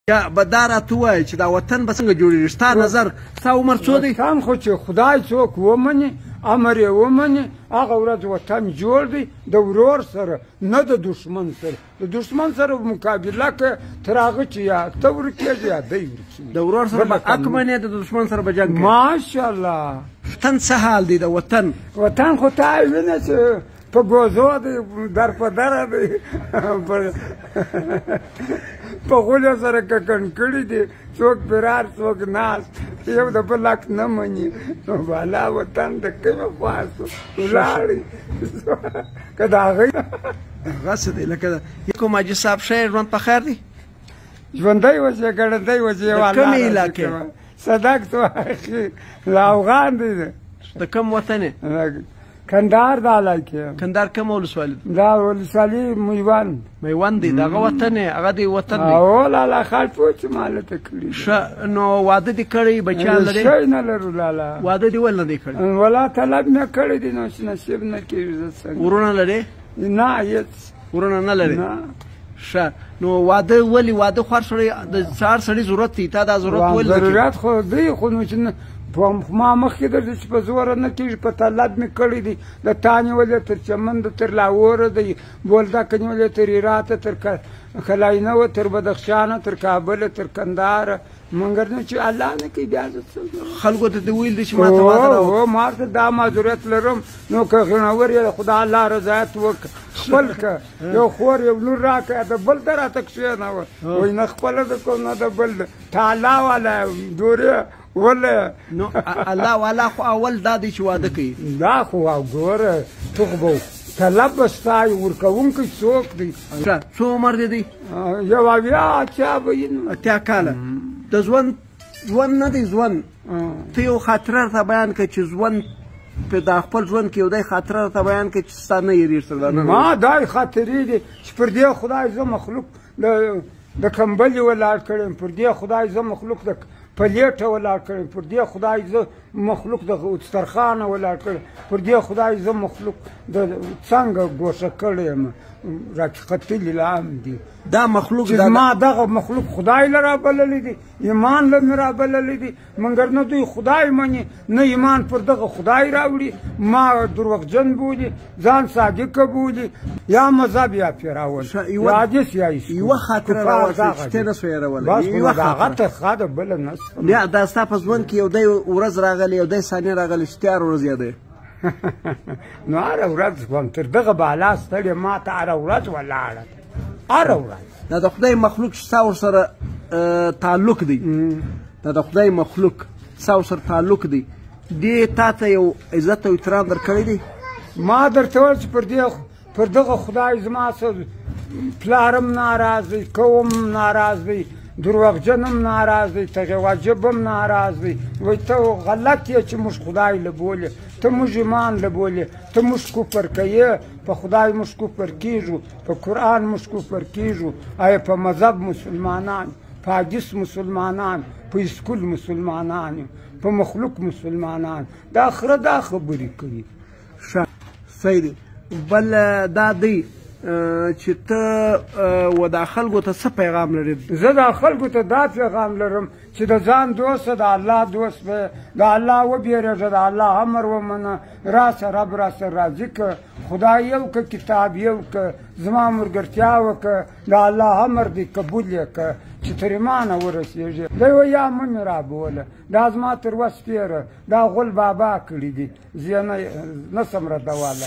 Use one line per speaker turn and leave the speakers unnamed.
یا به دا راته ووایه چې دا وطن به څنګه جوړېږي ستا نظر ستا عمر څو دی؟
وطن خو چې خدای څوک ومني امر یې ومني هغه ورځ وطن جوړ دی د ورور سره نه د دښمن سره د دښمن سره مقابله که تر هغه چې یا ته ورکېږي یا دی ورکېږي
د ورور سره به حق منې د دښمن سره به جنګ کوې
ماشاءالله
وطن څه حال دی د وطن
وطن خو تا یې وینې چې په ګوزو دی در په دره دی په غولو سره ککن کړي دي څوک فرار څوک ناست یو د بل حق نه مني نو بالا وطن د کومې خوا سو ولاړې که د هغوی
هغسې دی لکه کوم حاجي صاحب ښه ژوند په خیر دی
ژوندی اوسې ګړندی اوسې یوه
د کومې علاقې
صدق تو اخي له افغان دی
د کوم وطن یې
کندهار د علاقې
کندهار کومه ولسوالي
دا ولسوالي میوند
میوند دی د هغه وطن یې هغه دی وطن دی
او لالا خال پوچ مالته کړي
ښه نو واده دې کړی بچیان لرې
شی نه لرو لالا
واده دې ولې نه دی کړی
ولا طلب مې کړی دی نو چې نصیب نه کېږي زه څنګه
ورونه لرې
نه هېڅ
ورونه نه لرې
نه
ښه نو واده ولې واده خو هر سړی د هر سړي ضرورت دی تا دا ضرورت ولې
ضرورت خو دی خو نو چې ما مخکې درځي چې په زوره نه کېږي په طلب مې کړی دی د تا نیولې تر چمن تر لاهوره دی بولدکه نیولې تر هراته تر کلاینه تر بدخشانه تر کابل تر کندهاره مګر نو چې الله نه کوي بیا
خلکو ته دې ویل دي چې ما ته واده
او ما ته دا معذوریت لرم نو که غنور یې خدا الله رضایت وکړه خپل که یو خور یو لور راکړه د بل ته راته کښېنوه وایي نه خپله د کوم نه د بل تعالی والا دورې وله
نو الله والا خو اول دا دی چې واده کوي
دا خو ګوره ته خو به طلب به ستا ورکوونکی څوک دی
څو عمر دی دی
یو اویا اتیا به وي
اتیا کاله د ژوند نه دی ژوند ته یو خاطره راته بیان کړه چې ژوند په دا خپل ژوند کې یو دی خاطره راته بیان کړه چې ستا نه هېرېږي
ما دا خاطرې دي چې پر دې خدای زه مخلوق د کمبلې ولاړ کړی پر دې خدای زه مخلوق د پلیټه ولاړ کړی پر دې خدای زه مخلوق د دسترخوانه ولاړ کړی پر دې خدای زه مخلوق د څنګه ګوښه کړی یم راختلي لام دي
دا مخلوق
ما دغه مخلوق خدای له رابللی دي ایمان له مې رابللی دي مګر نه دوی خدای مني نه ایمان پر دغه خدای راوړي ما دروغجن بولي ځان صادقه بولي یا مذهب یا فرعون یا حدیث یا
یوه خاطره راوړه چې ته نه سوې هېرولی
بس هغه ترخه ده بله نشته
بیا دا ستا په ژوند کې یو دی ورځ راغلی یو دی ثانیه راغلی چې تیار ورځ یادوې
نو هره ورځ کوم تر دغه بالا ستړې ما ته هره ورځ ولاړه هره ورځ
دا د خدای مخلوق چې ستا ورسره تعلق دی دا د خدای مخلوق ستا ورسره تعلق دی دې تا ته یو عزت او احترام درکړی دی
ما درته وویل چې پر دغه خدای زما څه پلارم ناراض دی قوم ناراض دی دروغجنم ناراض دی ته واجبم ناراض دی وایي ته غلط یې چې موږ خدای له بولې ته موږ ایمان له بولې ته موږ کفر کوې په خدای موږ کفر کېږو په قرآن موږ کفر کېږو آیا په مذهب مسلمانان په حدیث مسلمانان په اسکول مسلمانان په مخلوق مسلمانان دا خره دا خبرې کوي
ښه صحیح دی بل دا دی چې ته و دا خلکو ته څه پیغام لرې
زه دا خلکو ته دا پیغام لرم چې د ځان دوسته د الله دوست به د الله وبېرېږه د الله امر ومنه راسه رب راسه راضي که خدای یو که کتاب یو که زما ملګرتیا وکړه د الله امر دی قبول یې که چې تر ایمانه ورسېږي دی وایي یا مه مې رابوله دا زما تر وس تېره دا غول بابا کړي دي زه یې نه شم ردولی